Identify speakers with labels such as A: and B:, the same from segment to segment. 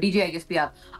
A: DGISPR,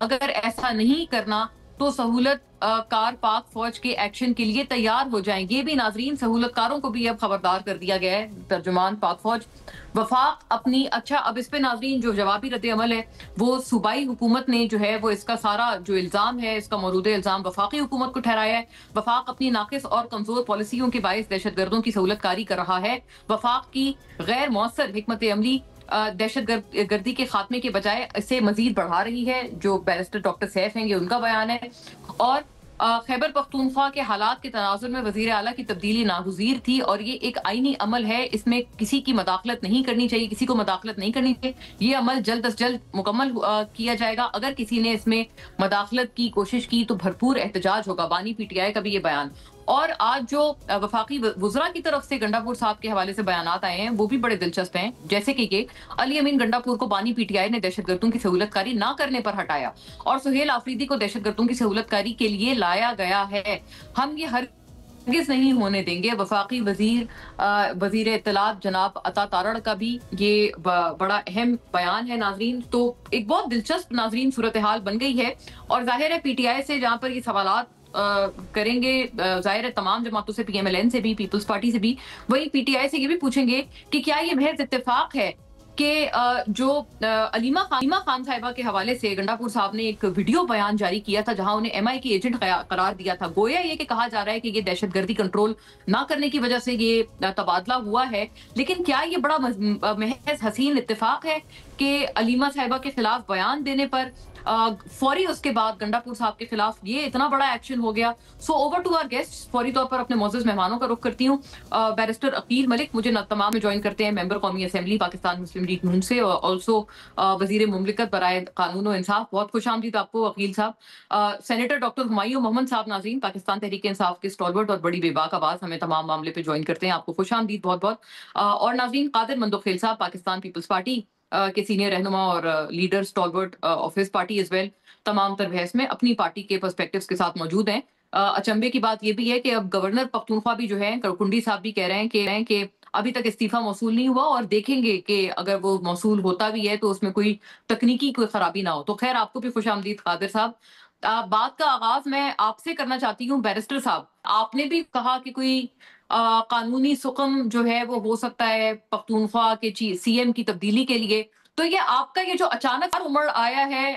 A: اگر ایسا نہیں کرنا تو سہولت کار پاک فوج کے ایکشن کے لیے تیار ہو جائیں گے. بھی ناظرین سہولت کاروں کو بھی اب خبردار کر دیا گیا ہے. ترجمان پاک فوج وفاق اپنی اچھا اب اس پہ ناظرین جو جوابی رد عمل ہے وہ صوبائی حکومت نے جو ہے وہ اس کا سارا جو الزام ہے اس کا موجودہ الزام وفاقی حکومت کو ٹھہرایا ہے. وفاق اپنی ناقص اور کمزور پالیسیوں کے باعث دہشت گردوں کی سہولت کاری کر رہا ہے. وفاق کی غیر مؤثر حکمت عملی دہشت گردی کے خاتمے کے بجائے اسے مزید بڑھا رہی ہے. جو بیرسٹر ڈاکٹر سیف ہیں یہ ان کا بیان ہے. اور خیبر پختونخوا کے حالات کے تناظر میں وزیر اعلیٰ کی تبدیلی ناگزیر تھی اور یہ ایک آئینی عمل ہے. اس میں کسی کی مداخلت نہیں کرنی چاہیے, کسی کو مداخلت نہیں کرنی چاہیے. یہ عمل جلد از جلد مکمل کیا جائے گا. اگر کسی نے اس میں مداخلت کی کوشش کی تو بھرپور احتجاج ہوگا. بانی پی ٹی آئی کا بھی یہ بیان. اور آج جو وفاقی وزراء کی طرف سے گنڈا پور صاحب کے حوالے سے بیانات آئے ہیں وہ بھی بڑے دلچسپ ہیں. جیسے کہ یہ علی امین گنڈا پور کو بانی پی ٹی آئی نے دہشت گردوں کی سہولت کاری نہ کرنے پر ہٹایا اور سہیل آفریدی کو دہشت گردوں کی سہولت کاری کے لیے لایا گیا ہے. ہم یہ ہرگز نہیں ہونے دیں گے. وفاقی وزیر اطلاعات جناب عطا تارڑ کا بھی یہ بڑا اہم بیان ہے ناظرین. تو ایک بہت دلچسپ ناظرین صورتحال بن گئی ہے. اور ظاہر ہے پی ٹی آئی سے جہاں پر یہ سوالات کریں گے ظاہر ہے تمام جماعتوں سے, پی ایم ایل این سے بھی, پیپلز پارٹی سے بھی, وہی پی ٹی آئی سے یہ بھی پوچھیں گے کہ کیا یہ محض اتفاق ہے کہ جو علیمہ خان صاحبہ کے حوالے سے گنڈا پور صاحب نے ایک ویڈیو بیان جاری کیا تھا جہاں انہیں ایم آئی کی ایجنٹ قرار دیا تھا. گویا یہ کہ کہا جا رہا ہے کہ یہ دہشت گردی کنٹرول نہ کرنے کی وجہ سے یہ تبادلہ ہوا ہے. لیکن کیا یہ بڑا محض حسین اتفاق ہے کہ علیمہ صاحبہ کے خلاف بیان دینے پر فوری اس کے بعد گنڈا پور صاحب کے خلاف یہ اتنا بڑا ایکشن ہو گیا؟ سو اوور ٹو آر گیسٹ. فوری طور پر اپنے معزز مہمانوں کا رخ کرتی ہوں. بیرسٹر عقیل ملک مجھے تمام میں جوائن کرتے ہیں, ممبر قومی اسمبلی پاکستان مسلم لیگ نون سے, اور آلسو وزیر مملکت برائے قانون و انصاف. بہت خوش آمدید آپ کو عقیل صاحب. سینیٹر ڈاکٹر ہمایوں محمد صاحب ناظرین پاکستان تحریک انصاف کے اسٹالورٹ اور بڑی بے باک آواز ہمیں تمام معاملے پہ جوائن کرتے ہیں. آپ کو خوش آمدید بہت بہت. اور ناظرین قادر مندوخیل صاحب پاکستان پیپلز پارٹی کے سینئر رہنما اور leader stalwart of his party as well, تمام تر بحث میں اپنی پارٹی کے پرسپیکٹیوز کے ساتھ موجود ہیں. اچنبے کی بات یہ بھی ہے کہ اب گورنر پختونخوا بھی جو ہے کنڈی صاحب بھی کہہ رہے ہیں کہ ابھی تک استعفیٰ موصول نہیں ہوا اور دیکھیں گے کہ اگر وہ موصول ہوتا بھی ہے تو اس میں کوئی تکنیکی کوئی خرابی نہ ہو. تو خیر آپ کو بھی خوش آمدید قادر صاحب. بات کا آغاز میں آپ سے کرنا چاہتی ہوں بیرسٹر صاحب. آپ نے بھی کہا کہ کوئی قانونی سقم جو ہے وہ ہو سکتا ہے پختونخوا کے سی ایم کی تبدیلی کے لیے. تو یہ آپ کا یہ جو اچانک عمر آیا ہے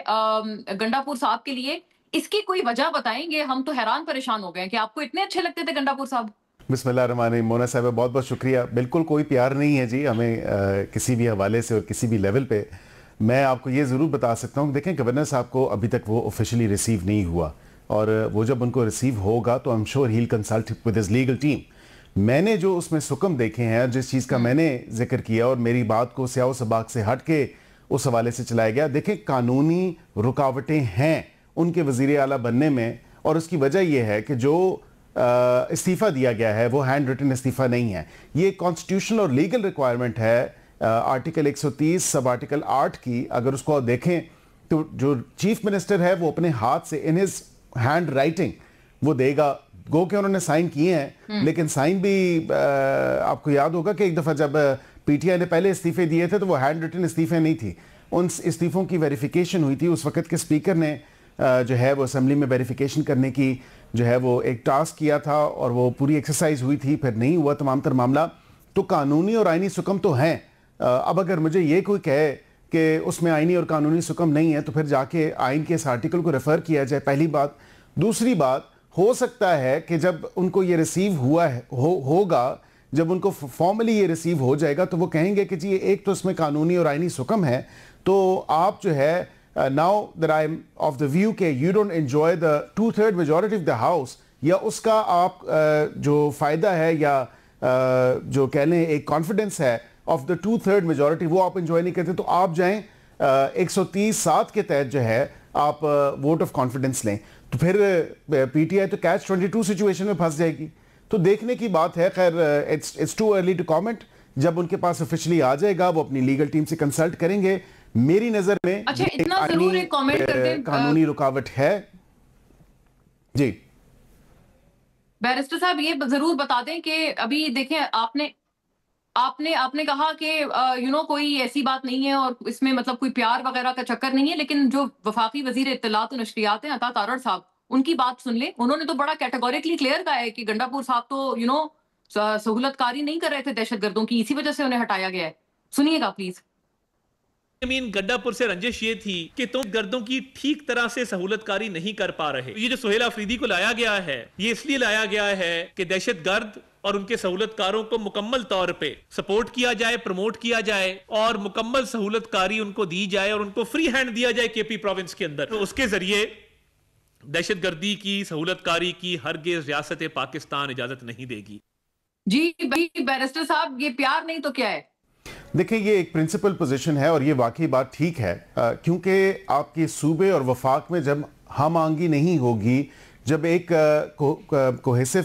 A: گنڈا پور صاحب کے لیے, اس کی کوئی وجہ بتائیں گے؟ ہم تو حیران پریشان ہو گئے کہ آپ کو اتنے اچھے لگتے تھے گنڈا پور صاحب.
B: بسم اللہ الرحمن الرحیم. مونا صاحبہ بہت بہت شکریہ. بالکل کوئی پیار نہیں ہے جی ہمیں کسی بھی حوالے سے اور کسی بھی لیول پہ. میں آپ کو یہ ضرور بتا سکتا ہوں, دیکھیں گورنر صاحب کو ابھی تک وہ آفیشلی ریسیو نہیں ہوا, اور وہ جب ان کو ریسیو ہوگا تو am sure he'll consult with his legal team. میں نے جو اس میں سکم دیکھے ہیں, جس چیز کا میں نے ذکر کیا اور میری بات کو سیاہ و سباق سے ہٹ کے اس حوالے سے چلایا گیا, دیکھیں قانونی رکاوٹیں ہیں ان کے وزیر اعلیٰ بننے میں, اور اس کی وجہ یہ ہے کہ جو استعفیٰ دیا گیا ہے وہ ہینڈ ریٹن استعفیٰ نہیں ہے. یہ کانسٹیٹیوشنل اور لیگل ریکوائرمنٹ ہے آرٹیکل 130 سب آرٹیکل 8 کی. اگر اس کو دیکھیں تو جو چیف منسٹر ہے وہ اپنے ہاتھ سے ان ہز ہینڈ رائٹنگ وہ دے گا. گو کہ انہوں نے سائن کیے ہیں, لیکن سائن بھی آپ کو یاد ہوگا کہ ایک دفعہ جب پی ٹی آئی نے پہلے استعفے دیے تھے تو وہ ہینڈ ریٹن استعفے نہیں تھی, ان استعفوں کی ویریفیکیشن ہوئی تھی. اس وقت کے اسپیکر نے جو ہے وہ اسمبلی میں ویریفیکیشن کرنے کی جو ہے وہ ایک ٹاسک کیا تھا, اور وہ پوری ایکسرسائز ہوئی تھی, پھر نہیں ہوا تمام تر معاملہ. تو قانونی اور آئینی سکم تو ہیں. اب اگر مجھے یہ کوئی کہے کہ اس میں آئینی اور قانونی سکم نہیں ہے تو پھر جا کے آئین کے اس آرٹیکل کو ریفر کیا جائے, پہلی بات. دوسری بات, ہو سکتا ہے کہ جب ان کو یہ ریسیو ہوا ہے ہوگا, جب ان کو فارملی یہ ریسیو ہو جائے گا تو وہ کہیں گے کہ جی ایک تو اس میں قانونی اور آئینی سکم ہے, تو آپ جو ہے now that I'm of the view کہ you don't enjoy the 2/3 majority of the house, یا اس کا آپ جو فائدہ ہے یا جو کہہ لیں ایک کانفیڈنس ہے of the 2/3 majority وہ آپ انجوائے نہیں کرتے, تو آپ جائیں 130(7) کے تحت جو ہے آپ ووٹ آف کانفیڈنس لیں. تو پھر پی ٹی آئی تو کیچ 22 سچویشن میں پھنس جائے گی. تو دیکھنے کی بات ہے. خیر it's too early to comment. جب ان کے پاس آفیشلی آ جائے گا وہ اپنی لیگل ٹیم سے کنسلٹ کریں گے. میری نظر میں قانونی رکاوٹ ہے. جی
A: بیرسٹر صاحب یہ ضرور بتا دیں کہ ابھی دیکھیں آپ نے کہا کہ کوئی ایسی بات نہیں ہے اور اس میں مطلب کوئی پیار وغیرہ کا چکر نہیں ہے، لیکن جو وفاقی وزیر اطلاعات و نشریات ہیں عطا تارڑ صاحب، ان کی بات سن لیں. انہوں نے تو بڑا کیٹیگوریکلی کلیئر کہا ہے کہ گنڈاپور صاحب تو سہولت کاری نہیں کر رہے تھے دہشت گردوں کی، اسی وجہ سے انہیں ہٹایا گیا ہے. سنیے گا پلیز.
C: گنڈاپور سے رنجش یہ تھی کہ تم گردوں کی ٹھیک طرح سے سہولت کاری نہیں کر پا رہے. یہ جو سہیل آفریدی کو لایا گیا ہے، یہ اس لیے لایا گیا ہے کہ دہشت گرد اور ان کے سہولت کاروں کو مکمل طور پہ سپورٹ کیا جائے، پروموٹ کیا جائے اور مکمل سہولت کاری ان کو دی جائے اور ان کو فری ہینڈ دیا جائے کے پی پروونس کے اندر. تو اس کے ذریعے دہشت گردی کی، سہولت کاری کی ہرگز ریاست پاکستان اجازت نہیں دے گی.
A: جی بیرسٹر صاحب، یہ پیار نہیں تو کیا ہے؟
B: دیکھیں، یہ ایک پرنسپل پوزیشن ہے اور یہ واقعی بات ٹھیک ہے، کیونکہ آپ کے صوبے اور وفاق میں جب ہم آہنگی نہیں ہوگی، جب ایک کوہیسو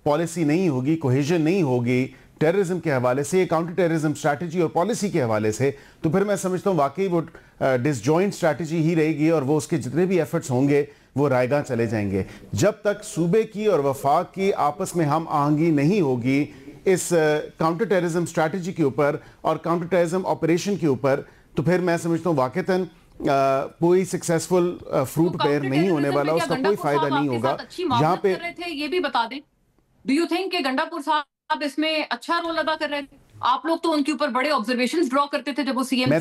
B: پالیسی نہیں ہوگی، کوہیژن نہیں ہوگی ٹیررزم کے حوالے سے، کاؤنٹر ٹیررزم سٹریٹجی اور پالیسی کے حوالے سے، تو پھر میں سمجھتا ہوں واقعی وہ ڈس جوائنٹ سٹریٹجی ہی رہے گی اور وہ اس کے جتنے بھی ایفرٹس ہوں گے وہ رائیگاں چلے جائیں گے. جب تک صوبے کی اور وفاق کی آپس میں ہم آہنگی نہیں ہوگی اس کاؤنٹر ٹیررزم سٹریٹجی کے اوپر اور کاؤنٹر ٹیررزم آپریشن کے اوپر، تو پھر میں سمجھتا ہوں واقعتاً کوئی سکسیسفل فروٹ بیئر نہیں ہونے والا، اس کا کوئی فائدہ نہیں ہوگا.
A: یہاں پہ یہ بھی بتا دیں، ڈو یو تھنک کہ گنڈاپور صاحب اس میں اچھا رول ادا کر رہے تھے؟ آپ لوگ تو ان کے اوپر بڑے آبزرویشنز ڈرا کرتے تھے جب وہ سی ایم.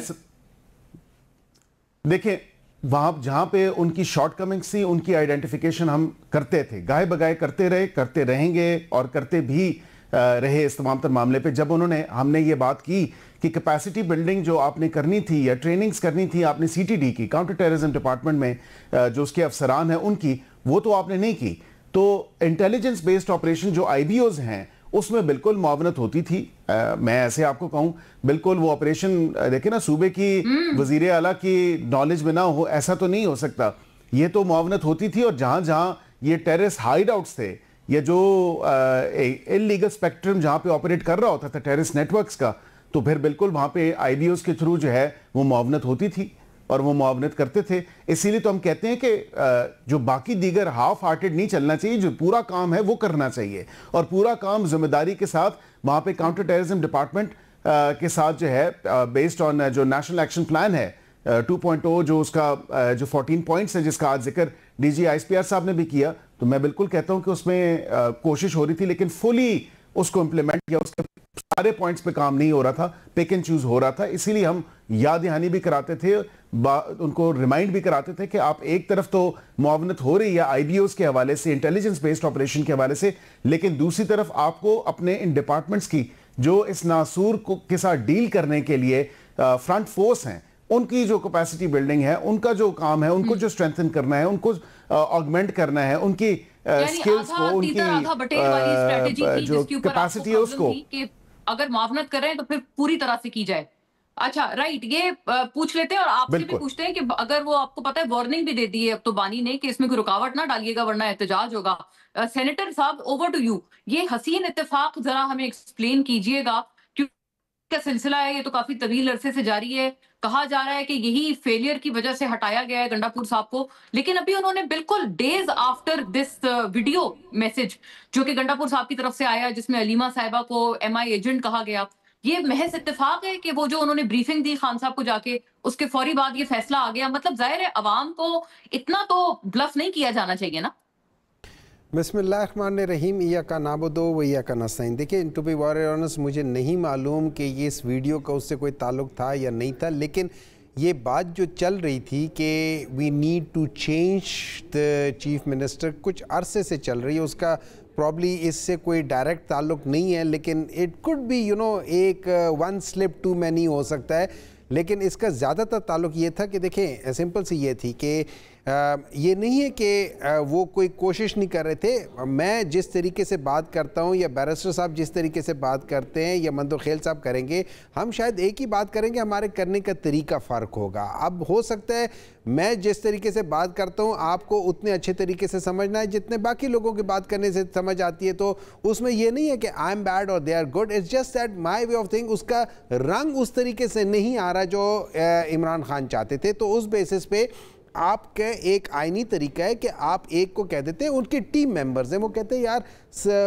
B: دیکھیں، وہاں جہاں پہ ان کی شارٹ کمنگز تھی، ان کی آئیڈینٹیفیکیشن ہم کرتے تھے، گائے بگائے کرتے رہے، کرتے رہیں گے اور کرتے بھی رہے اس تمام تر معاملے پہ. جب ہم نے یہ بات کی کہ کیپیسٹی بلڈنگ جو آپ نے کرنی تھی یا ٹریننگز کرنی تھی آپ نے سی ٹی ڈی کی، کاؤنٹر ٹیررزم ڈپارٹمنٹ میں جو اس کے افسران ہیں ان کی، وہ تو آپ نے نہیں کی. تو انٹیلیجنس بیسڈ آپریشن جو آئی بی اوز ہیں اس میں بالکل معاونت ہوتی تھی. میں ایسے آپ کو کہوں، بالکل وہ آپریشن دیکھیں نا، صوبے کی وزیر اعلیٰ کی نالج میں نہ ہو ایسا تو نہیں ہو سکتا. یہ تو معاونت ہوتی تھی، اور جہاں جہاں یہ ٹیررسٹ ہائیڈ آؤٹس تھے، یہ جو انلیگل اسپیکٹرم جہاں پہ آپریٹ کر رہا ہوتا تھا ٹیررسٹ نیٹ ورکس کا، تو پھر بالکل وہاں پہ آئی بی اوز کے تھرو جو ہے وہ معاونت ہوتی تھی اور وہ معاونت کرتے تھے. اسی لیے تو ہم کہتے ہیں کہ جو باقی دیگر ہاف ہارٹڈ نہیں چلنا چاہیے، جو پورا کام ہے وہ کرنا چاہیے، اور پورا کام ذمہ داری کے ساتھ وہاں پہ کاؤنٹر ٹیررزم ڈپارٹمنٹ کے ساتھ جو ہے بیسڈ آن جو نیشنل ایکشن پلان ہے 2.0، جو اس کا جو 14 پوائنٹس ہے جس کا آج ذکر D G I S P R صاحب نے بھی کیا، تو میں بالکل کہتا ہوں کہ اس میں کوشش ہو رہی تھی، لیکن فلی اس کو امپلیمنٹ کیا، اس کے سارے پوائنٹس پہ کام نہیں ہو رہا تھا، پک اینڈ چوز ہو رہا تھا. اسی لیے ہم یاد دہانی بھی کراتے تھے، ان کو ریمائنڈ بھی کراتے تھے کہ آپ ایک طرف تو معاونت ہو رہی ہے آئی بی اوز کے حوالے سے، انٹیلیجنس بیسڈ آپریشن کے حوالے سے، لیکن دوسری طرف آپ کو اپنے ان ڈپارٹمنٹس کی جو اس ناسور کے ساتھ ڈیل کرنے کے لیے فرنٹ فورس ہیں، ان کی جو کیپیسٹی بلڈنگ ہے، ان کا جو کام ہے، ان کو جو اسٹرینتھن کرنا ہے، ان کو آگمنٹ کرنا ہے، ان کی سکلز کو، ان کی جو کیپیسٹی ہے اس کو،
A: اگر معاونت کر رہے ہیں تو پھر پوری طرح سے کی جائے. اچھا رائٹ، یہ پوچھ لیتے ہیں اور آپ سے بھی پوچھتے ہیں کہ اگر وہ آپ کو پتہ ہے وارننگ بھی دے دی ہے اب تو بانی نے کہ اس میں کوئی رکاوٹ نہ ڈالیے گا ورنہ احتجاج ہوگا. سینیٹر صاحب، اوور ٹو یو. یہ حسین اتفاق ذرا ہمیں ایکسپلین کیجئے گا، کیونکہ کا سلسلہ ہے یہ تو کافی طویل عرصے سے جاری ہے. کہا جا رہا ہے کہ یہی فیلئر کی وجہ سے ہٹایا گیا ہے گنڈاپور صاحب کو، لیکن ابھی انہوں نے بالکل days after this video message جو کہ گنڈاپور صاحب کی طرف سے آیا، جس میں علیمہ صاحبہ کو ایم آئی ایجنٹ کہا گیا، یہ محض اتفاق ہے کہ وہ جو انہوں نے بریفنگ دی خان صاحب کو جا کے، اس کے فوری بعد یہ فیصلہ آ گیا؟ مطلب ظاہر ہے عوام کو اتنا تو بلف نہیں کیا جانا چاہیے نا.
D: بسم اللہ الرحمن الرحیم. ایاک نعبد و ایاک نستعین. دیکھیں، ٹو بی ویری آنسٹ، مجھے نہیں معلوم کہ یہ اس ویڈیو کا اس سے کوئی تعلق تھا یا نہیں تھا، لیکن یہ بات جو چل رہی تھی کہ we need to change the chief minister, کچھ عرصے سے چل رہی ہے، اس کا پرابلی اس سے کوئی ڈائریکٹ تعلق نہیں ہے، لیکن اٹ کوڈ بی ایک ون سلپ ٹو مینی ہو سکتا ہے. لیکن اس کا زیادہ تر تعلق یہ تھا کہ دیکھیں، سمپل سی یہ تھی کہ یہ نہیں ہے کہ وہ کوئی کوشش نہیں کر رہے تھے. میں جس طریقے سے بات کرتا ہوں یا بیرسٹر صاحب جس طریقے سے بات کرتے ہیں یا مندو خیل صاحب کریں گے، ہم شاید ایک ہی بات کریں گے، ہمارے کرنے کا طریقہ فرق ہوگا. اب ہو سکتا ہے میں جس طریقے سے بات کرتا ہوں آپ کو اتنے اچھے طریقے سے سمجھنا ہے جتنے باقی لوگوں کی بات کرنے سے سمجھ آتی ہے، تو اس میں یہ نہیں ہے کہ آئی ایم بیڈ اور they are good. It's just that my way of think, اس کا رنگ اس طریقے سے نہیں آ رہا جو عمران خان چاہتے تھے. تو اس بیسس پہ آپ کا ایک آئینی طریقہ ہے کہ آپ ایک کو کہہ دیتے ہیں, ان کے ٹیم ممبرز ہیں, وہ کہتے ہیں یار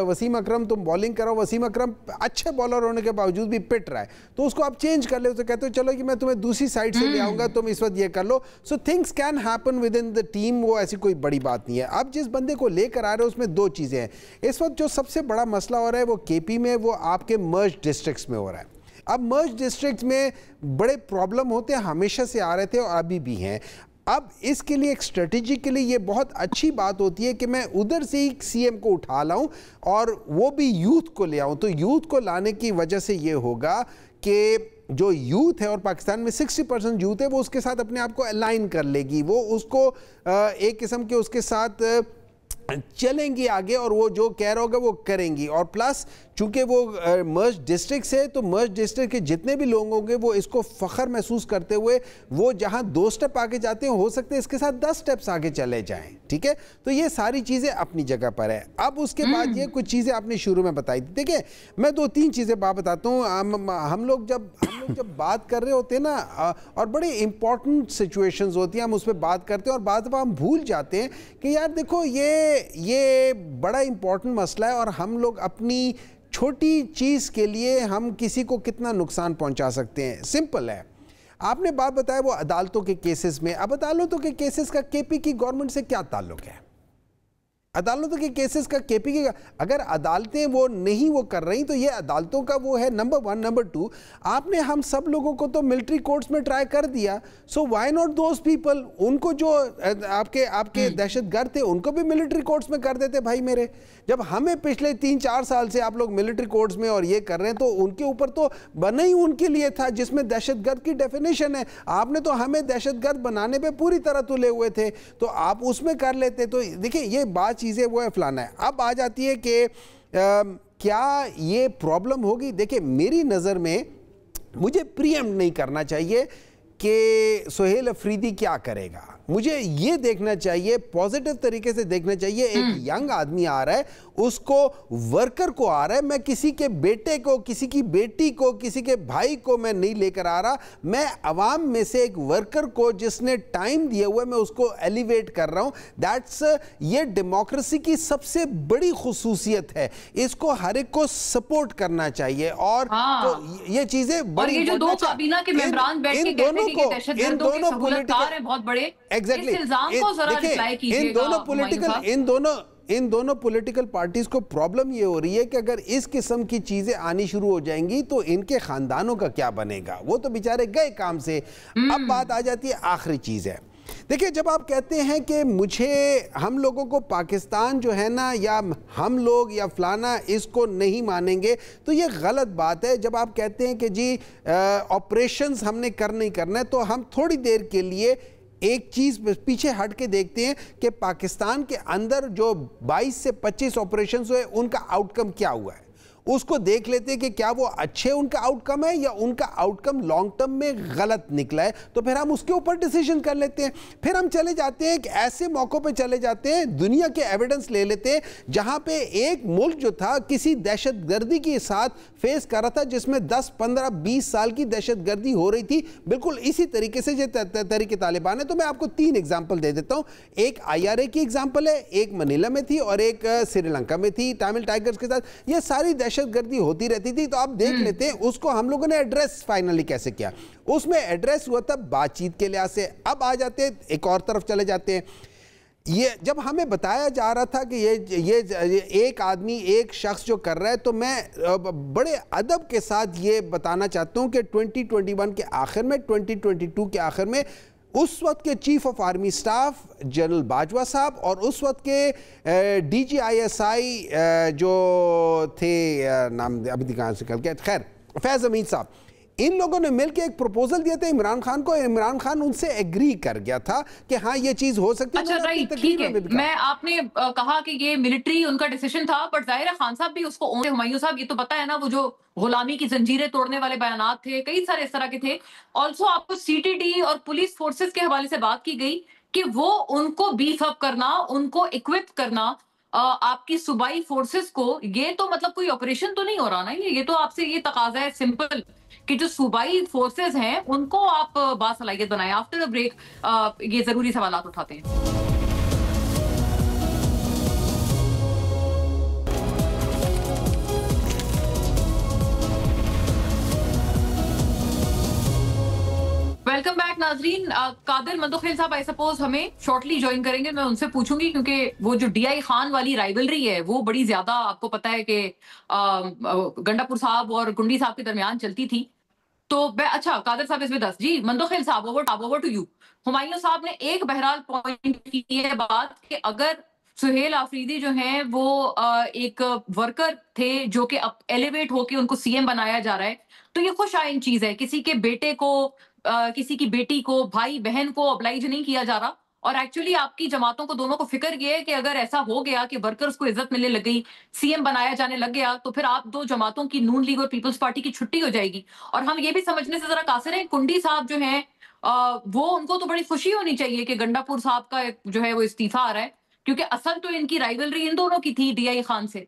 D: وسیم اکرم تم بولنگ کرو, وسیم اکرم اچھے بالر ہونے کے باوجود بھی پٹ رہا ہے, تو اس کو آپ چینج کر لے, تو کہتے ہو چلو کہ میں تمہیں دوسری سائڈ سے لے آؤں گا, تم اس وقت یہ کر لو. So things can happen with in the team, وہ ایسی کوئی بڑی بات نہیں ہے. اب جس بندے کو لے کر آ رہے ہیں اس میں دو چیزیں ہیں. اس وقت جو سب سے بڑا مسئلہ ہو رہا ہے وہ کے پی میں, وہ آپ کے مرج ڈسٹرکٹس میں ہو رہا ہے. اب مرج ڈسٹرکٹس میں بڑے پرابلم ہوتے ہیں, ہمیشہ سے آ رہے تھے اور ابھی بھی ہیں. اب اس کے لیے ایک اسٹریٹجیکلی یہ بہت اچھی بات ہوتی ہے کہ میں ادھر سے ہی سی ایم کو اٹھا لاؤں اور وہ بھی یوتھ کو لے آؤں. تو یوتھ کو لانے کی وجہ سے یہ ہوگا کہ جو یوتھ ہے, اور پاکستان میں 60% یوتھ ہے, وہ اس کے ساتھ اپنے آپ کو الائن کر لے گی, وہ اس کو ایک قسم کے اس کے ساتھ چلیں گی آگے, اور وہ جو کہہ رہا ہوگا وہ کریں گی. اور پلس چونکہ وہ مرج ڈسٹرکٹ سے, تو مرج ڈسٹرکٹ کے جتنے بھی لوگ ہوں گے وہ اس کو فخر محسوس کرتے ہوئے وہ جہاں 2 سٹیپ آگے جاتے ہیں, ہو سکتے ہیں اس کے ساتھ 10 سٹیپس آگے چلے جائیں. ٹھیک ہے, تو یہ ساری چیزیں اپنی جگہ پر ہے. اب اس کے بعد یہ کچھ چیزیں آپ نے شروع میں بتائی تھی. دیکھیں میں 2-3 چیزیں بتاتا ہوں. ہم لوگ جب بات کر رہے ہوتے ہیں نا, اور بڑے امپورٹنٹ سچویشنز ہوتی ہیں, ہم اس پہ بات کرتے ہیں اور بعض دفعہ ہم بھول جاتے ہیں کہ یار دیکھو یہ بڑا امپورٹنٹ مسئلہ ہے, اور ہم لوگ اپنی چھوٹی چیز کے لیے ہم کسی کو کتنا نقصان پہنچا سکتے ہیں. سمپل ہے, آپ نے بات بتایا وہ عدالتوں کے کیسز میں. اب عدالتوں کے کیسز کا کے پی کی گورنمنٹ سے کیا تعلق ہے؟ عدالتوں کے کیسز کا کے پی کے, اگر عدالتیں وہ نہیں وہ کر رہی تو یہ عدالتوں کا وہ ہے نمبر 1. نمبر 2, آپ نے ہم سب لوگوں کو تو ملٹری کورٹس میں ٹرائی کر دیا, so why not those people, ان کو جو آپ کے دہشت گرد تھے ان کو بھی ملٹری کورٹس میں کر دیتے بھائی میرے. جب ہمیں پچھلے 3-4 سال سے آپ لوگ ملٹری کورٹس میں اور یہ کر رہے ہیں, تو ان کے اوپر تو بنا ہی ان کے لیے تھا جس میں دہشت گرد کی ڈیفینیشن ہے. آپ نے تو ہمیں دہشت گرد بنانے پہ پوری طرح تلے ہوئے تھے, تو آپ اس میں کر لیتے. تو دیکھیں یہ بات چیزیں وہ ہے فلانا ہے. اب آ جاتی ہے کہ کیا یہ پرابلم ہوگی. دیکھیں میری نظر میں مجھے پری ایمپٹ نہیں کرنا چاہیے کہ سہیل افریدی کیا کرے گا. مجھے یہ دیکھنا چاہیے, پازیٹیو طریقے سے دیکھنا چاہیے, ایک ینگ آدمی آ رہا ہے, اس کو ورکر کو آ رہا ہے, میں کسی کے بیٹے کو, کسی کی بیٹی کو, کسی کے بھائی کو میں نہیں لے کر آ رہا, میں عوام میں سے ایک ورکر کو جس نے ٹائم دیا ہوا ہے میں اس کو ایلیویٹ کر رہا ہوں. دیٹس یہ ڈیموکریسی کی سب سے بڑی خصوصیت ہے, اس کو ہر ایک کو سپورٹ کرنا چاہیے. اور تو یہ چیزیں بڑی,
A: اور یہ جو 2 کابینہ کے ممبران بیٹھ کے کہتے ہیں کہ دہشت گردوں کے سہولتکار ہیں بہت بڑے, اس الزام کو ذرا رپلائی کیجئے گا.
D: ان دونوں پولیٹیکل پارٹیز کو پرابلم یہ ہو رہی ہے کہ اگر اس قسم کی چیزیں آنی شروع ہو جائیں گی تو ان کے خاندانوں کا کیا بنے گا, وہ تو بیچارے گئے کام سے. اب بات آ جاتی ہے آخری چیز ہے. دیکھیں جب آپ کہتے ہیں کہ ہم لوگوں کو پاکستان جو ہے نا, یا ہم لوگ یا فلانا اس کو نہیں مانیں گے, تو یہ غلط بات ہے. جب آپ کہتے ہیں کہ جی آپریشنز ہم نے نہیں کرنا ہے, تو ہم تھوڑی دیر کے لیے ایک چیز پیچھے ہٹ کے دیکھتے ہیں کہ پاکستان کے اندر جو 22 سے 25 آپریشنز ہوئے ان کا آؤٹ کم کیا ہوا ہے. اس کو دیکھ لیتے ہیں کہ کیا وہ اچھے ان کا آؤٹ کم ہے یا ان کا آؤٹ کم لانگ ٹرم میں غلط نکلا ہے, تو پھر ہم اس کے اوپر ڈیسیجن کر لیتے ہیں. پھر ہم چلے جاتے ہیں کہ ایسے موقعوں پہ چلے جاتے ہیں, دنیا کے ایویڈنس لے لیتے ہیں جہاں پہ ایک ملک جو تھا کسی دہشت گردی کے ساتھ فیس کر رہا تھا جس میں 10, 15, 20 سال کی دہشت گردی ہو رہی تھی, بالکل اسی طریقے سے جو تحریک طالبان ہے. تو میں آپ کو 3 ایگزامپل دے دیتا ہوں. ایک IRA کی ایگزامپل ہے, ایک منیلا میں تھی اور ایک سری لنکا میں تھی تامل ٹائگرز کے ساتھ. یہ ساری دہشت گردی ہوتی رہتی تھی. تو آپ دیکھ لیتے ہیں اس کو ہم لوگوں نے ایڈریس فائنلی کیسے کیا. اس میں ایڈریس ہوا تھا بات چیت کے لحاظ سے. اب آ جاتے ہیں ایک اور طرف چلے جاتے ہیں. یہ جب ہمیں بتایا جا رہا تھا کہ یہ ایک آدمی ایک شخص جو کر رہا ہے, تو میں بڑے ادب کے ساتھ یہ بتانا چاہتا ہوں کہ 2021 کے آخر میں, 2022 کے آخر میں, اس وقت کے chief of army staff general Bajwa صاحب اور اس وقت کے DGISI جو تھے, نام ابھی کہاں سے نکل گیا, خیر فیض امین صاحب, ان لوگوں نے مل کے ایک پروپوزل دیا تھا عمران خان کو. عمران خان ان سے ایگری کر گیا تھا کہ ہاں یہ چیز ہو سکتی ہے.
A: اچھا رائٹ, ٹھیک ہے. میں آپ نے کہا کہ یہ ملٹری ان کا ڈیسیشن تھا, بٹ ظاہر ہے خان صاحب بھی اس کو, ہمایوں صاحب یہ تو پتا ہے نا, وہ جو غلامی کی زنجیریں توڑنے والے بیانات تھے, کئی سارے اس طرح کے تھے. آلسو آپ کو CTD اور پولیس فورسز کے حوالے سے بات کی گئی کہ وہ ان کو بیف اپ کرنا, ان کو اکوپ کرنا آپ کی صوبائی فورسز کو. یہ تو مطلب کوئی آپریشن تو نہیں ہو رہا نا, یہ تو آپ سے یہ تقاضا ہے سمپل کہ جو صوبائی فورسز ہیں ان کو آپ باصلاحیت بنائیں. آفٹر اے بریک یہ ضروری سوالات اٹھاتے ہیں. ویلکم بیک ناظرین. قادر مندوخیل صاحب آئی سپوز ہمیں شارٹلی جوائن کریں گے. میں ان سے پوچھوں گی کیونکہ وہ جو ڈی آئی خان والی رائیولری ہے وہ بڑی زیادہ آپ کو پتا ہے کہ گنڈا پور صاحب اور کنڈی صاحب کے درمیان چلتی تھی. تو اچھا قادر صاحب اس with us. جی مندوخیل صاحب اوور ٹو یو. ہمایوں صاحب نے ایک بہرحال پوائنٹ کی ہے بات کہ اگر سہیل آفریدی جو ہیں وہ ایک ورکر تھے جو کہ اب ایلیویٹ ہو کے ان کو سی ایم بنایا جا رہا ہے تو یہ خوش آئین چیز ہے. کسی کے بیٹے کو کسی کی بیٹی کو بھائی بہن کو ابلائج نہیں کیا جا رہا. اور ایکچولی آپ کی جماعتوں کو دونوں کو فکر یہ ہے کہ اگر ایسا ہو گیا کہ ورکرز کو عزت ملنے لگ گئی, سی ایم بنایا جانے لگ گیا, تو پھر آپ دو جماعتوں کی نون لیگ اور پیپلز پارٹی کی چھٹی ہو جائے گی. اور ہم یہ بھی سمجھنے سے ذرا قاصر ہیں, کنڈی صاحب جو ہیں وہ ان کو تو بڑی خوشی ہونی چاہیے کہ گنڈا پور صاحب کا جو ہے وہ استعفیٰ آ رہا ہے, کیونکہ اصل تو ان کی رائیولری ان دونوں کی تھی ڈی آئی خان سے.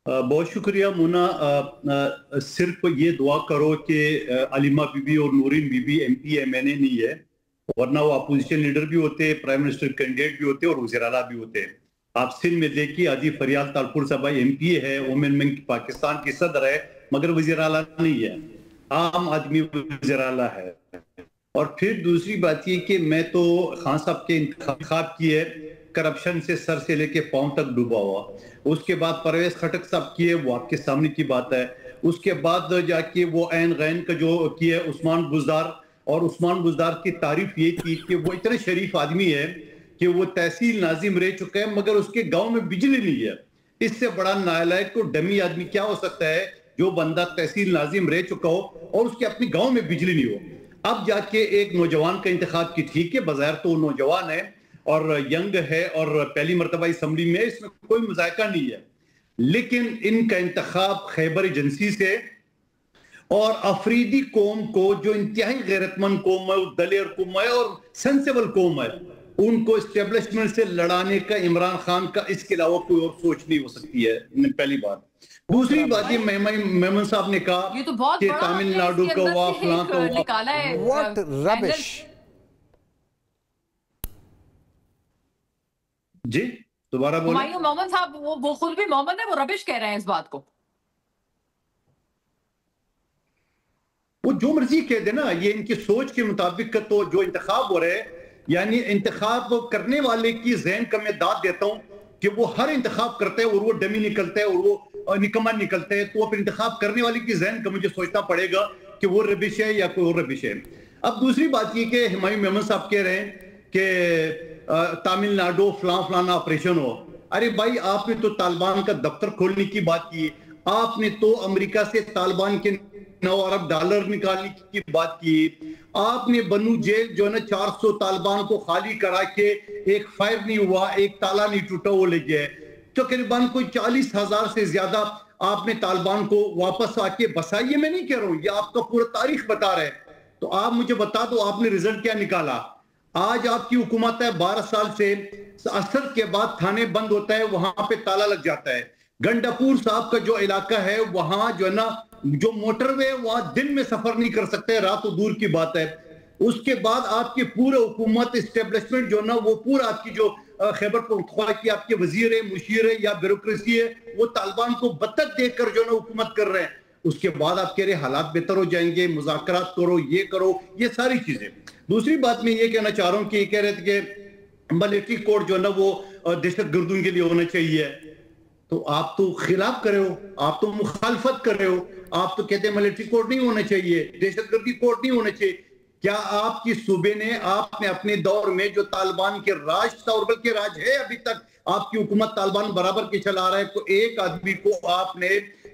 E: بہت شکریہ مونا. صرف یہ دعا کرو کہ علیمہ بی بی اور Noreen Bibi M P M N A نہیں ہے, ورنہ وہ اپوزیشن لیڈر بھی ہوتے, پرائم منسٹر کینڈیڈیٹ بھی ہوتے اور وزیر اعلیٰ بھی ہوتے. آپ سندھ میں دیکھیے حاجی فریال تالپور صاحب ایم پی اے ہے, وومن ونگ پاکستان کی صدر ہے, مگر وزیر اعلیٰ نہیں ہے, عام آدمی وزیر اعلیٰ ہے. اور پھر دوسری بات یہ کہ میں تو خان صاحب کے انتخاب کی ہے کرپشن سے سر سے لے کے پاؤں تک ڈوبا ہوا. اس کے بعد پرویز خٹک صاحب کیے, وہ آپ کے سامنے کی بات ہے. اس کے بعد جا کے وہ عین غین کا جو کیا عثمان بزدار, اور عثمان بزدار کی تعریف یہ تھی کہ وہ اتنا شریف آدمی ہے کہ وہ تحصیل ناظم رہ چکا ہے مگر اس کے گاؤں میں بجلی نہیں ہے. اس سے بڑا نالائق کو ڈمی آدمی کیا ہو سکتا ہے جو بندہ تحصیل ناظم رہ چکا ہو اور اس کے اپنے گاؤں میں بجلی نہیں ہو. اب جا کے ایک نوجوان کا انتخاب کی, ٹھیک ہے بظاہر تو وہ نوجوان ہے اور ینگ ہے اور پہلی مرتبہ اسمبلی میں, اس میں کوئی مذائقہ نہیں ہے, لیکن ان کا انتخاب خیبر ایجنسی سے اور افریدی قوم کو جو انتہائی غیرت مند قوم ہے, دلیر قوم ہے اور سینسیبل قوم ہے, ان کو اسٹیبلشمنٹ سے لڑانے کا عمران خان کا اس کے علاوہ کوئی اور سوچ نہیں ہو سکتی ہے. پہلی بات. دوسری بات یہ میمن صاحب نے کہا کہ تامل ناڈو کا ہوا فلاں کا ہوا.
D: What rubbish.
E: جی دوبارہ بولیں.
A: ہمایوں محمد صاحب وہ خود بھی محمد ہے, وہ ربش کہہ رہے ہیں اس بات کو.
E: وہ جو مرضی کہہ دے نا, یہ ان کی سوچ کے مطابق تو جو انتخاب ہو رہے, یعنی انتخاب کرنے والے کی ذہن کا میں داد دیتا ہوں کہ وہ ہر انتخاب کرتے ہیں اور وہ ڈمی نکلتے ہیں اور وہ نکما نکلتے ہیں, تو وہ پھر انتخاب کرنے والے کی ذہن کا مجھے سوچنا پڑے گا کہ وہ ربش ہے یا کوئی اور ربش ہے. اب دوسری بات یہ کہ ہمایوں محمد صاحب کہہ رہے ہیں کہ تامل ناڈو فلانا آپریشن ہو. ارے بھائی آپ نے تو طالبان کا دفتر کھولنے کی بات کی, آپ نے تو امریکہ سے طالبان کے 9 ارب ڈالر نکالنے کی بات کی, آپ نے بنو جیل جو ہے نا 400 طالبان کو خالی کرا کے ایک فائر نہیں ہوا, ایک تالا نہیں ٹوٹا, وہ لے گئے. تقریباً کوئی 40,000 سے زیادہ آپ نے طالبان کو واپس آ کے بسائی. یہ میں نہیں کہہ رہا ہوں, یہ آپ کا پورا تاریخ بتا رہے. تو آپ مجھے بتا دو آپ نے رزلٹ کیا نکالا. آج آپ کی حکومت ہے 12 سال سے, عصر کے بعد تھانے بند ہوتا ہے, وہاں پہ تالا لگ جاتا ہے. گنڈا پور صاحب کا جو علاقہ ہے وہاں جو ہے نا جو موٹر وے وہاں دن میں سفر نہیں کر سکتے, رات و دور کی بات ہے. اس کے بعد آپ کی پورے حکومت اسٹیبلشمنٹ جو نا وہ پورا آپ کی جو خیبر پختونخوا کی آپ کے وزیر ہے, مشیر ہے یا بیوروکریسی ہے, وہ طالبان کو بتک دیکھ کر جو نا حکومت کر رہے ہیں. اس کے بعد آپ کہہ رہے حالات بہتر ہو جائیں گے, مذاکرات کرو, یہ کرو, یہ ساری چیزیں. دوسری بات میں یہ کہنا چاہ رہا ہوں کہ یہ کہہ رہے تھے کہ ملٹری کورٹ جو نا وہ دہشت گردوں کے لیے ہونا چاہیے. تو آپ تو خلاف کر رہے ہو, آپ تو مخالفت کر رہے ہو, آپ تو کہتے ہیں ملٹری کورٹ نہیں ہونا چاہیے, دہشت گردی کورٹ نہیں ہونا چاہیے. کیا آپ کی صوبے نے, آپ نے اپنے دور میں جو طالبان کے راج تھا اور بلکہ راج ہے ابھی تک, آپ کی حکومت طالبان برابر کے چلا رہا ہے, کو ایک آدمی کو آپ نے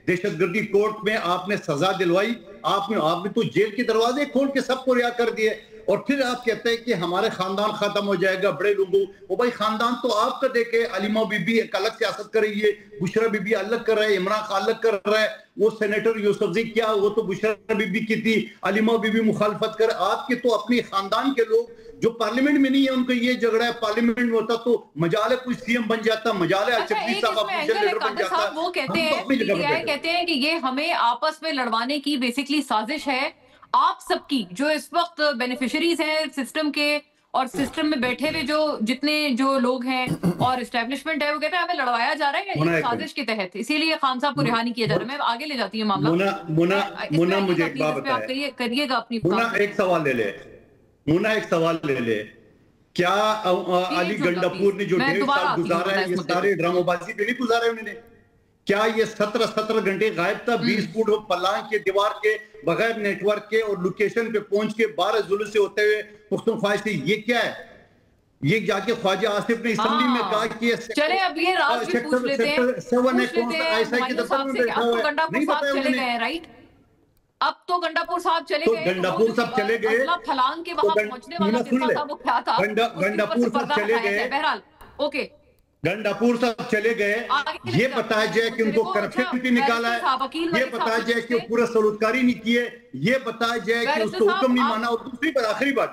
E: دہشت گردی کورٹ میں آپ نے سزا دلوائی؟ آپ نے تو جیل کے دروازے کھول کے سب کو رہا کر دیے. اور پھر آپ کہتے ہیں کہ ہمارے خاندان ختم ہو جائے گا بڑے لوگوں. وہ بھائی خاندان تو آپ کا دیکھے, علیمہ بی بی ایک الگ سیاست کر رہی ہے, بشرا بی بی الگ کر رہا ہے, عمران خان الگ کر رہا ہے, وہ سینیٹر یوسفزئی کیا وہ تو بشرا بی بی کی تھی, علیمہ بی بی مخالفت کر. آپ کے تو اپنی خاندان کے لوگ جو پارلیمنٹ میں نہیں ہے ان کا یہ جھگڑا ہے, پارلیمنٹ میں ہوتا تو مجال ہے کوئی سی ایم بن جاتا, مجال ہے اشرفی صاحب اپوزیشن لیڈر بن جاتا.
A: وہ کہتے ہیں کہتے ہیں کہ یہ ہمیں آپس میں لڑوانے کی بیسکلی سازش ہے آپ سب کی, جو اس وقت بینیفیشریز ہیں سسٹم کے اور سسٹم میں بیٹھے ہوئے جتنے جو لوگ ہیں اور اسٹیبلشمنٹ ہے, وہ کہتے ہیں ہمیں لڑوایا جا رہا ہے ایک سازش کے تحت, اسی لیے خان صاحب کو رہا نہیں کیا جا رہا. میں آگے لے جاتی ہوں معاملہ.
E: مونا مجھے ایک بات بتائے,
A: کریے گا اپنی
E: مونا ایک سوال لے لے, مونا ایک سوال لے لے, کیا علی گنڈاپور نے جو 1.5 سال گزارا ہے یہ سارے ڈرامہ بازی پہ نہیں گزارے انہوں نے؟ کیا یہ 17 گھنٹے غائب تھا 20 فٹ پلان کے دیوار کے بغیر نیٹ ورک کے اور لوکیشن پہ پہنچ کے 12 ضلع سے ہوتے ہوئے پختونخوا سے؟ یہ کیا ہے؟ یہ جا کے خواجہ آصف نے اسمبلی میں کہا کہ
A: چلے اب یہ راز بھی پوچھ لیتے ہیں گنڈاپور صاحب چلے گئے رائٹ, اب تو گنڈاپور صاحب چلے گئے,
E: گنڈاپور صاحب چلے گئے,
A: پھلانگ کے وہاں پہنچنے والا قصہ تھا وہ کیا تھا,
E: گنڈاپور صاحب چلے گئے,
A: بہرحال اوکے
E: گنڈاپور صاحب چلے گئے, یہ بتایا جائے کہ ان کو کرپشن بھی نکالا ہے, یہ بتایا جائے کہ پورا سلوکاری نہیں کیے, یہ بتایا جائے کہ اس کو حکم نہیں مانا. اور دوسری بات, آخری بات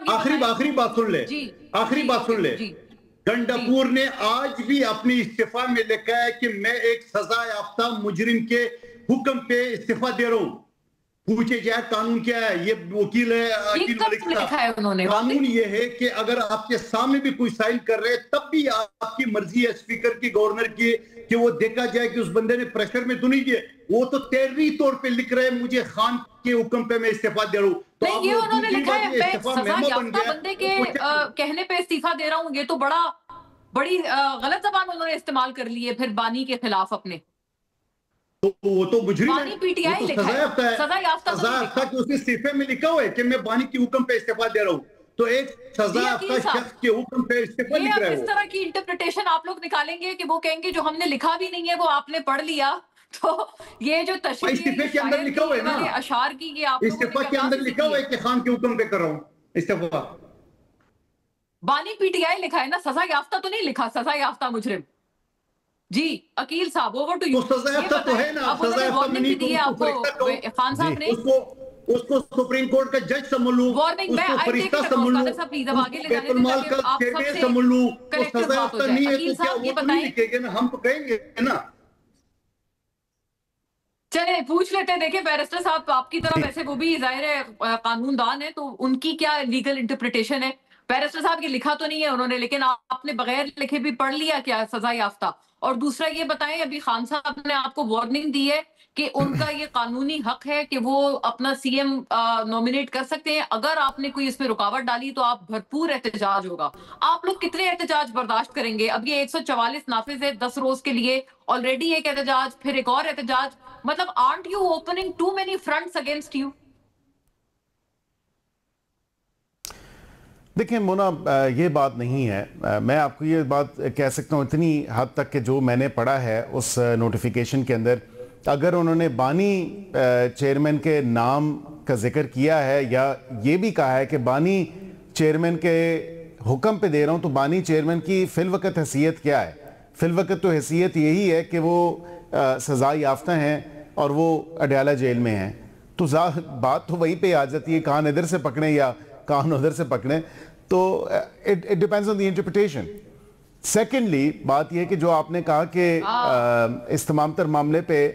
E: آخری بات سن لے, آخری بات سن لے, گنڈاپور نے آج بھی اپنی استعفیٰ میں لکھا ہے کہ میں ایک سزا یافتہ مجرم کے حکم پہ استعفیٰ دے رہا ہوں. پوچھے جائے قانون کیا ہے, یہ وکیل ہے عقیل ملک صاحب, قانون یہ ہے کہ اگر آپ کے سامنے بھی کوئی سائن کر رہے تب بھی آپ کی مرضی ہے اسپیکر کی, گورنر کی, کہ وہ دیکھا جائے کہ اس بندے نے پریشر میں تو نہیں کیے, وہ تو تحریری طور پہ لکھ رہے مجھے خان کے حکم پہ میں استعفیٰ دے رہا ہوں.
A: نہیں یہ انہوں نے لکھا ہے میں سزا یافتہ بندے کے کہنے پہ استعفیٰ دے رہا ہوں, یہ تو بڑی غلط زبان انہوں نے استعمال کر لی ہے پھر بانی کے خلاف اپنے.
E: وہ تو مجرم ہے,
A: بانی پی ٹی آئی لکھا ہے, سزا یافتہ
E: کہ اس نے استعفے میں لکھا ہوا ہے کہ میں بانی کے حکم پہ استعفیٰ دے رہا ہوں, تو ایک سزا یافتہ شخص کے حکم پہ استعفیٰ لکھ رہا ہے.
A: اس طرح کی انٹرپریٹیشن آپ لوگ نکالیں گے کہ وہ کہیں گے جو ہم نے لکھا بھی نہیں ہے وہ آپ نے پڑھ لیا, تو یہ جو تشریح
E: استعفے کے اندر لکھا ہوا ہے نا,
A: اشعار کی, یہ آپ
E: استعفیٰ کے اندر لکھا ہوا ہے کہ خان کے حکم پہ کر رہا ہوں استعفیٰ.
A: بانی پی ٹی آئی لکھا ہے نا, سزا یافتہ تو نہیں لکھا, سزا یافتہ مجرم. جی عقیل صاحب اوور ٹو یو.
E: سزا یافتہ تو ہے نا, سزا یافتہ میں نہیں,
A: خان صاحب نے
E: اس کو سپریم کورٹ کا جج سمجھ لوں, اس کو فرشتہ سمجھ لوں, بیت المال کا چیئرمین سمجھ لوں, وہ سزا یافتہ نہیں ہے تو کیا وہ تو نہیں لکھے گے نا, ہم تو کہیں گے نا.
A: چلے پوچھ لیتے ہیں, دیکھیں بیرسٹر صاحب آپ کی طرف ویسے وہ بھی ظاہر ہے قانون دان ہے, تو ان کی کیا لیگل انٹرپریٹیشن ہے. بیرسٹر صاحب کی لکھا تو نہیں ہے انہوں نے, لیکن آپ نے بغیر لکھے بھی پڑھ لیا کیا سزا یافتہ. اور دوسرا یہ بتائیں, ابھی خان صاحب نے آپ کو وارننگ دی ہے کہ ان کا یہ قانونی حق ہے کہ وہ اپنا سی ایم نومینیٹ کر سکتے ہیں, اگر آپ نے کوئی اس میں رکاوٹ ڈالی تو آپ بھرپور احتجاج ہوگا. آپ لوگ کتنے احتجاج برداشت کریں گے؟ اب یہ 144 نافذ ہے 10 روز کے لیے, آلریڈی ایک احتجاج, پھر ایک اور احتجاج, مطلب aren't you opening too many fronts against you?
B: دیکھیں مونا, یہ بات نہیں ہے. میں آپ کو یہ بات کہہ سکتا ہوں اتنی حد تک کہ جو میں نے پڑھا ہے اس نوٹیفیکیشن کے اندر, اگر انہوں نے بانی چیئرمین کے نام کا ذکر کیا ہے یا یہ بھی کہا ہے کہ بانی چیئرمین کے حکم پہ دے رہا ہوں, تو بانی چیئرمین کی فی الوقت حیثیت کیا ہے؟ فی الوقت تو حیثیت یہی ہے کہ وہ سزا یافتہ ہیں اور وہ اڈیالہ جیل میں ہیں. تو بات تو وہی پہ آ جاتی ہے, کان ادھر سے پکڑیں یا کان ادھر سے پکڑیں, تو it depends on the interpretation. Secondly بات یہ کہ جو آپ نے کہا کہ اس تمام تر معاملے پہ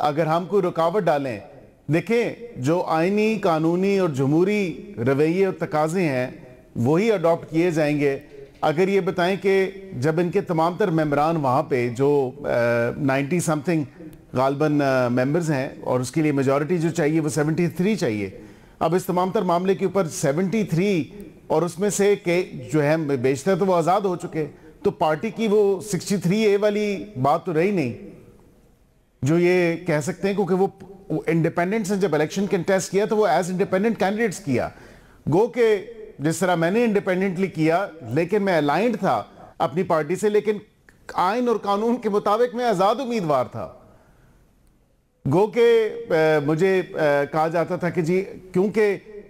B: اگر ہم کوئی رکاوٹ ڈالیں, دیکھیں جو آئینی, قانونی اور جمہوری رویے اور تقاضے ہیں وہی اڈاپٹ کیے جائیں گے. اگر یہ بتائیں کہ جب ان کے تمام تر ممبران وہاں پہ جو 90 سمتھنگ غالباً ممبرز ہیں اور اس کے لیے میجورٹی جو چاہیے وہ 73 چاہیے, اب اس تمام تر معاملے کے اوپر 73 اور اس میں سے کہ جو ہے بیشتر تو وہ آزاد ہو چکے, تو پارٹی کی وہ 63A والی بات تو رہی نہیں جو یہ کہہ سکتے ہیں, کیونکہ وہ انڈیپینڈنٹس نے جب الیکشن کنٹیسٹ کیا تو وہ ایز انڈیپینڈنٹ کینڈیڈیٹس کیا. گو کہ جس طرح میں نے انڈیپینڈنٹلی کیا لیکن میں الائنڈ تھا اپنی پارٹی سے, لیکن آئین اور قانون کے مطابق میں آزاد امیدوار تھا. گو کہ مجھے کہا جاتا تھا کہ جی کیونکہ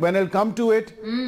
B: when it come to it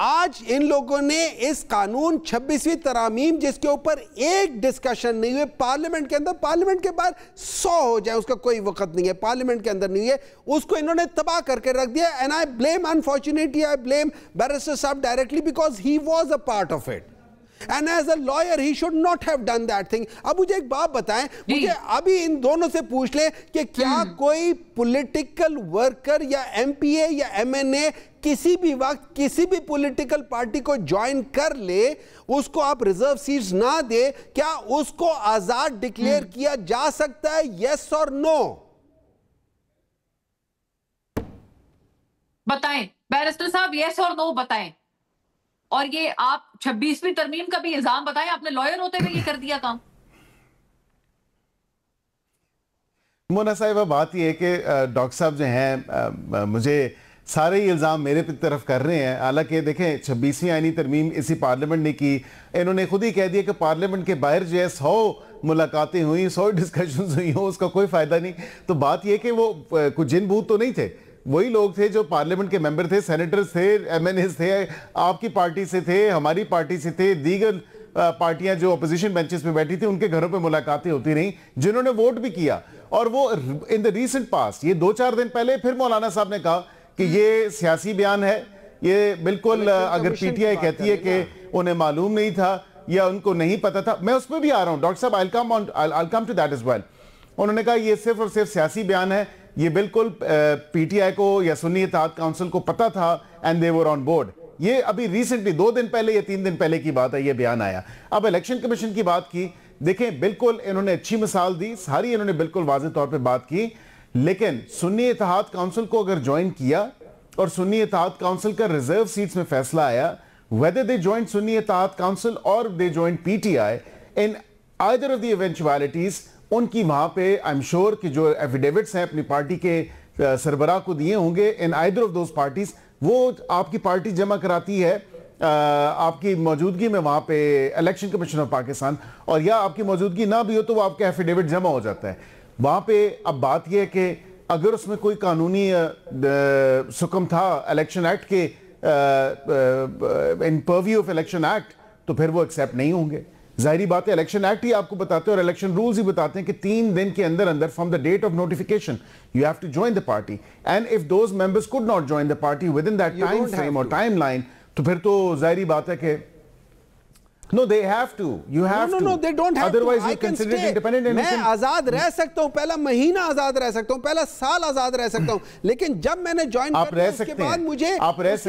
D: آج ان لوگوں نے اس قانون 26ویں ترامیم جس کے اوپر ایک ڈسکشن نہیں ہوئے پارلیمنٹ کے اندر, پارلیمنٹ کے باہر 100 ہو جائے اس کا کوئی وقت نہیں ہے, پارلیمنٹ کے اندر نہیں ہے, اس کو انہوں نے تباہ کر کے رکھ دیا. and I blame, unfortunately I blame Barrister Saab directly because he was a part of it. And as a lawyer, he should not have done that thing. اب مجھے ایک بات بتائیں, مجھے ابھی ان دونوں سے پوچھ لیں کہ کیا کوئی پولیٹیکل ورکر یا ایم پی اے یا ایم این اے کسی بھی وقت کسی بھی پولیٹیکل پارٹی کو جوائن کر لے, اس کو آپ ریزرو سیٹس نہ دے, کیا اس کو آزاد ڈکلیئر کیا جا سکتا ہے, یس اور نو؟
A: بتائیں بیرسٹر صاحب, یس اور نو بتائیں. اور یہ آپ 26ویں ترمیم کا بھی الزام بتائیں, آپ نے لائر ہوتے ہوئے یہ کر دیا کام.
B: مونا صاحبہ بات یہ ہے کہ ڈاکٹر صاحب جو ہیں مجھے سارے ہی الزام میرے طرف کر رہے ہیں, حالانکہ دیکھیں 26ویں آئینی ترمیم اسی پارلیمنٹ نے کی. انہوں نے خود ہی کہہ دیا کہ پارلیمنٹ کے باہر جو ہے 100 ملاقاتیں ہوئیں, 100 ڈسکشنز ہوئی ہوں, اس کا کوئی فائدہ نہیں. تو بات یہ کہ وہ کچھ جن بھوت تو نہیں تھے, وہی لوگ تھے جو پارلیمنٹ کے ممبر تھے, سینیٹرز تھے, ایم این ایز تھے, آپ کی پارٹی سے تھے, ہماری پارٹی سے تھے, دیگر پارٹیاں جو اپوزیشن بینچز پہ بیٹھی تھی ان کے گھروں پہ ملاقاتیں ہوتی رہیں, جنہوں نے ووٹ بھی کیا. اور وہ ان دا ریسنٹ پاس, یہ 2-4 دن پہلے پھر مولانا صاحب نے کہا کہ یہ سیاسی بیان ہے, یہ بالکل اگر پی ٹی آئی کہتی ہے کہ انہیں معلوم نہیں تھا یا ان کو نہیں پتا تھا, میں اس پہ بھی آ رہا ہوں ڈاکٹر صاحب, I'll come to that as well. انہوں نے کہا یہ صرف اور صرف سیاسی بیان ہے, یہ بالکل پی ٹی آئی کو یا سنی اتحاد کونسل کو پتا تھا and they were on board. یہ ابھی ریسنٹلی 2 دن پہلے یا 3 دن پہلے کی بات ہے, یہ بیان آیا. اب الیکشن کمیشن کی بات کی, دیکھیں بالکل انہوں نے اچھی مثال دی, ساری انہوں نے بالکل واضح طور پہ بات کی, لیکن سنی اتحاد کونسل کو اگر جوائن کیا اور سنی اتحاد کونسل کا ریزرو سیٹس میں فیصلہ آیا, whether they joined سنی اتحاد council or they joined PTI, in either of the eventualities, ان کی وہاں پہ I'm sure کہ جو ایفیڈیوٹس ہیں اپنی پارٹی کے سربراہ کو دیے ہوں گے, in either of those parties, وہ آپ کی پارٹی جمع کراتی ہے آپ کی موجودگی میں وہاں پہ الیکشن کمیشن آف پاکستان, اور یا آپ کی موجودگی نہ بھی ہو تو وہ آپ کا ایفیڈیوٹ جمع ہو جاتا ہے وہاں پہ. اب بات یہ ہے کہ اگر اس میں کوئی قانونی سکم تھا الیکشن ایکٹ کے ان پرویو آف الیکشن ایکٹ, تو پھر وہ ایکسیپٹ نہیں ہوں گے. ظاہری بات ہے, الیکشن ایکٹ ہی آپ کو بتاتے ہیں اور الیکشن رولز ہی بتاتے ہیں کہ 3 دن کے اندر اندر from the date of notification you have to join the party, and if those members could not join the party within that time frame or timeline, تو پھر تو ظاہری بات ہے کہ no, they have to. You have to.
D: No, they don't have
B: Otherwise,
D: to.
B: you consider it independent.
D: میں آزاد رہ سکتا ہوں, پہلا مہینہ آزاد رہ سکتا ہوں, پہلا سال آزاد رہ سکتا ہوں, لیکن جب میں نے جوائن کیا اس کے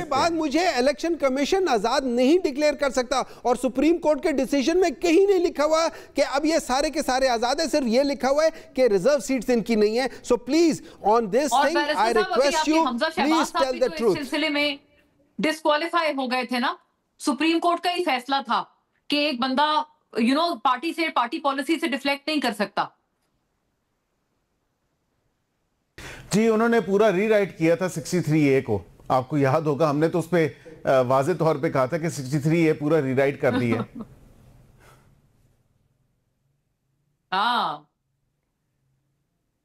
D: بعد مجھے الیکشن کمیشن آزاد نہیں ڈکلیئر کر سکتا. اور سپریم کورٹ کے ڈیسیجن میں کہیں نہیں لکھا ہوا کہ اب یہ سارے کے سارے آزاد ہیں, صرف یہ لکھا ہوا ہے کہ ریزرو سیٹس ان کی نہیں ہیں. So please on this thing I request you, please tell the truth.
A: سلسلے میں ڈسکوالیفائی ہو گئے تھے نا, سپریم کورٹ کا ہی فیصلہ تھا کہ ایک بندہ پارٹی سے پارٹی پالیسی سے ڈیفلیکٹ نہیں کر سکتا.
B: جی انہوں نے پورا ری رائٹ کیا تھا 63A کو, آپ کو یاد ہوگا, ہم نے تو اس پہ واضح طور پہ کہا تھا کہ 63A پورا ری رائٹ کر دی ہے.
A: ہاں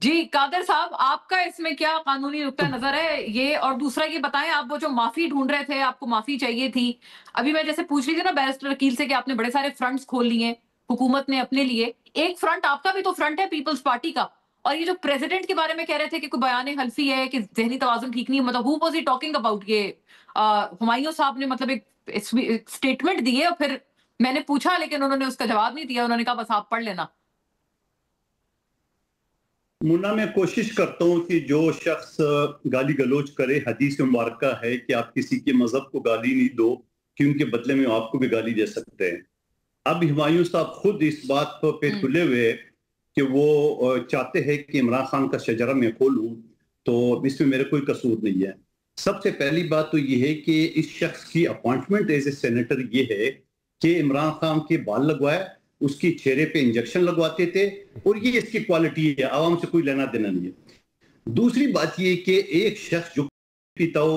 A: جی قادر صاحب, آپ کا اس میں کیا قانونی نقطہ نظر ہے یہ؟ اور دوسرا یہ بتائیں, آپ وہ جو معافی ڈھونڈ رہے تھے, آپ کو معافی چاہیے تھی, ابھی میں جیسے پوچھ رہی تھی نا بیرسٹر وکیل سے کہ آپ نے بڑے سارے فرنٹس کھول لیے حکومت نے اپنے لیے, ایک فرنٹ آپ کا بھی تو فرنٹ ہے پیپلز پارٹی کا. اور یہ جو پریزیڈنٹ کے بارے میں کہہ رہے تھے کہ کوئی بیان حلفی ہے کہ ذہنی توازن ٹھیک نہیں ہے, مطلب who was he talking about, یہ ہمایوں صاحب نے مطلب ایک سٹیٹمنٹ دی ہے, اور پھر میں نے پوچھا لیکن انہوں نے اس کا جواب نہیں دیا, انہوں نے کہا بس آپ پڑھ لینا.
E: منا میں کوشش کرتا ہوں کہ جو شخص گالی گلوچ کرے, حدیث مبارکہ ہے کہ آپ کسی کے مذہب کو گالی نہیں دو کہ ان کے بدلے میں آپ کو بھی گالی دے سکتے ہیں. اب ہمایوں صاحب خود اس بات پہ تلے ہوئے کہ وہ چاہتے ہیں کہ عمران خان کا شجرہ میں کھولوں, تو اس میں میرے کوئی قصور نہیں ہے. سب سے پہلی بات تو یہ ہے کہ اس شخص کی اپوائنٹمنٹ ایز اے سینیٹر یہ ہے کہ عمران خان کے بال لگوائے, اس کی چہرے پہ انجیکشن لگواتے تھے, اور یہ اس کی کوالٹی ہے, عوام سے کوئی لینا دینا نہیں ہے. دوسری بات یہ کہ ایک شخص جو پیتا ہو